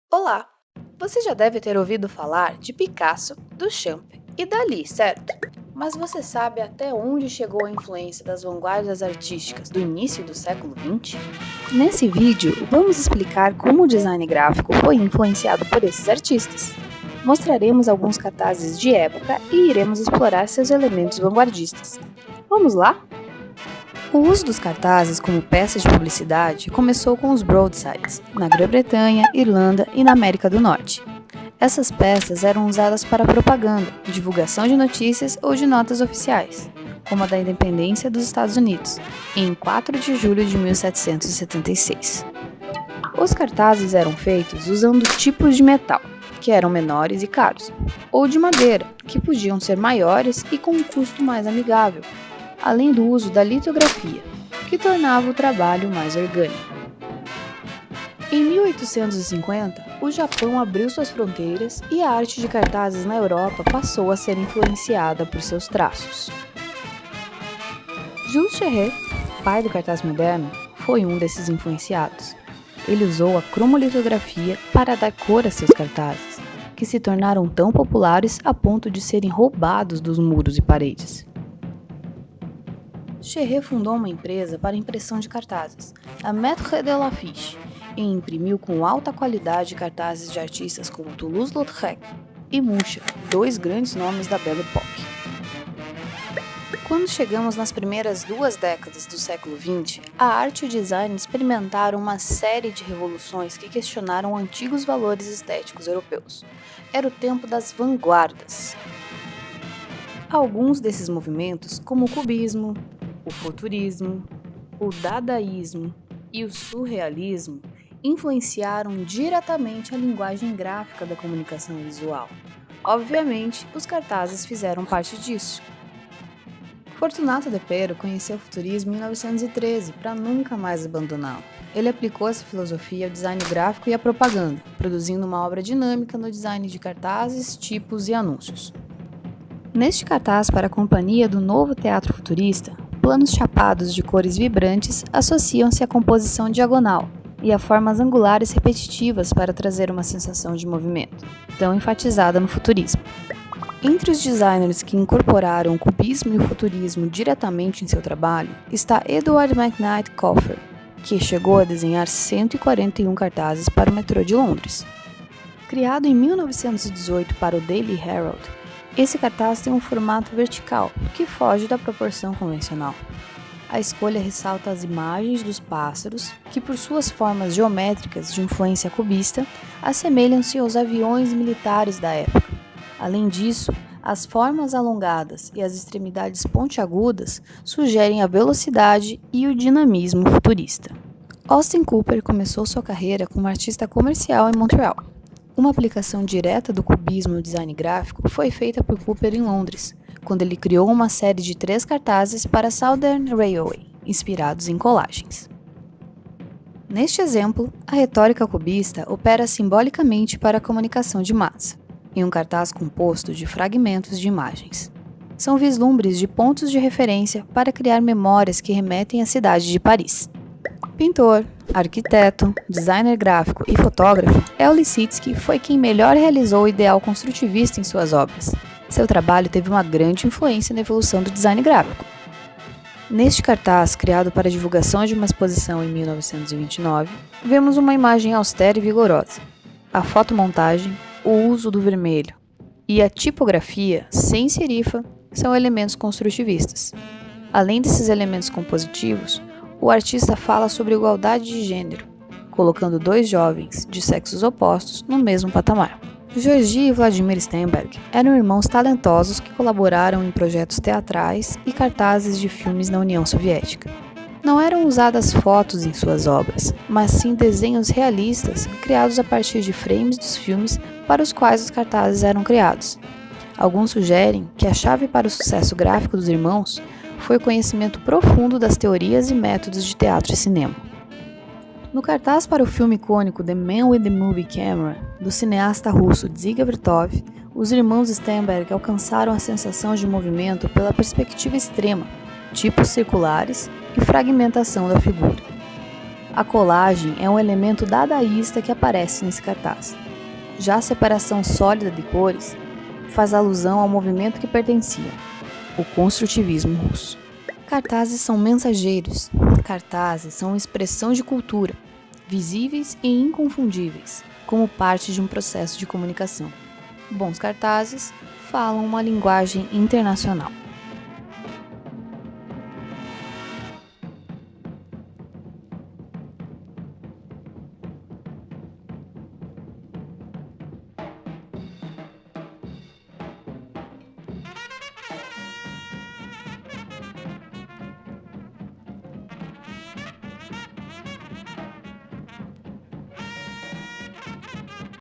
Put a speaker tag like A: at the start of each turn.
A: Olá! Você já deve ter ouvido falar de Picasso, Duchamp e Dalí, certo? Mas você sabe até onde chegou a influência das vanguardas artísticas do início do século XX? Nesse vídeo, vamos explicar como o design gráfico foi influenciado por esses artistas. Mostraremos alguns cartazes de época e iremos explorar seus elementos vanguardistas. Vamos lá? O uso dos cartazes como peças de publicidade começou com os broadsides, na Grã-Bretanha, Irlanda e na América do Norte. Essas peças eram usadas para propaganda, divulgação de notícias ou de notas oficiais, como a da independência dos Estados Unidos, em 4 de julho de 1776. Os cartazes eram feitos usando tipos de metal, que eram menores e caros, ou de madeira, que podiam ser maiores e com um custo mais amigável, além do uso da litografia, que tornava o trabalho mais orgânico. Em 1850, o Japão abriu suas fronteiras e a arte de cartazes na Europa passou a ser influenciada por seus traços. Jules Scherrer, pai do cartaz moderno, foi um desses influenciados. Ele usou a cromolitografia para dar cor a seus cartazes, que se tornaram tão populares a ponto de serem roubados dos muros e paredes. Scherrer fundou uma empresa para impressão de cartazes, a Maître de l'Affiche, e imprimiu com alta qualidade cartazes de artistas como Toulouse-Lautrec e Munch, dois grandes nomes da Belle Époque. Quando chegamos nas primeiras 2 décadas do século XX, a arte e o design experimentaram uma série de revoluções que questionaram antigos valores estéticos europeus. Era o tempo das vanguardas. Alguns desses movimentos, como o cubismo, o futurismo, o dadaísmo e o surrealismo, influenciaram diretamente a linguagem gráfica da comunicação visual. Obviamente, os cartazes fizeram parte disso. Fortunato De Pero conheceu o futurismo em 1913 para nunca mais abandoná-lo. Ele aplicou essa filosofia ao design gráfico e à propaganda, produzindo uma obra dinâmica no design de cartazes, tipos e anúncios. Neste cartaz para a companhia do novo teatro futurista, planos chapados de cores vibrantes associam-se à composição diagonal e a formas angulares repetitivas para trazer uma sensação de movimento, tão enfatizada no futurismo. Entre os designers que incorporaram o cubismo e o futurismo diretamente em seu trabalho está Edward McKnight Kauffer, que chegou a desenhar 141 cartazes para o metrô de Londres. Criado em 1918 para o Daily Herald, esse cartaz tem um formato vertical, que foge da proporção convencional. A escolha ressalta as imagens dos pássaros, que por suas formas geométricas de influência cubista, assemelham-se aos aviões militares da época. Além disso, as formas alongadas e as extremidades pontiagudas sugerem a velocidade e o dinamismo futurista. Austin Cooper começou sua carreira como artista comercial em Montreal. Uma aplicação direta do cubismo no design gráfico foi feita por Cooper em Londres, quando ele criou uma série de 3 cartazes para a Southern Railway, inspirados em colagens. Neste exemplo, a retórica cubista opera simbolicamente para a comunicação de massa, em um cartaz composto de fragmentos de imagens. São vislumbres de pontos de referência para criar memórias que remetem à cidade de Paris. Pintor, arquiteto, designer gráfico e fotógrafo, El Lissitzky foi quem melhor realizou o ideal construtivista em suas obras. Seu trabalho teve uma grande influência na evolução do design gráfico. Neste cartaz, criado para a divulgação de uma exposição em 1929, vemos uma imagem austera e vigorosa. A fotomontagem, o uso do vermelho e a tipografia, sem serifa, são elementos construtivistas. Além desses elementos compositivos, o artista fala sobre igualdade de gênero, colocando 2 jovens de sexos opostos no mesmo patamar. Georgi e Vladimir Sternberg eram irmãos talentosos que colaboraram em projetos teatrais e cartazes de filmes na União Soviética. Não eram usadas fotos em suas obras, mas sim desenhos realistas criados a partir de frames dos filmes para os quais os cartazes eram criados. Alguns sugerem que a chave para o sucesso gráfico dos irmãos foi o conhecimento profundo das teorias e métodos de teatro e cinema. No cartaz para o filme icônico The Man with the Movie Camera, do cineasta russo Dziga Vertov, os irmãos Sternberg alcançaram a sensação de movimento pela perspectiva extrema, tipos circulares e fragmentação da figura. A colagem é um elemento dadaísta que aparece nesse cartaz. Já a separação sólida de cores faz alusão ao movimento que pertencia, o construtivismo russo. Cartazes são mensageiros. Cartazes são expressão de cultura, visíveis e inconfundíveis, como parte de um processo de comunicação. Bons cartazes falam uma linguagem internacional.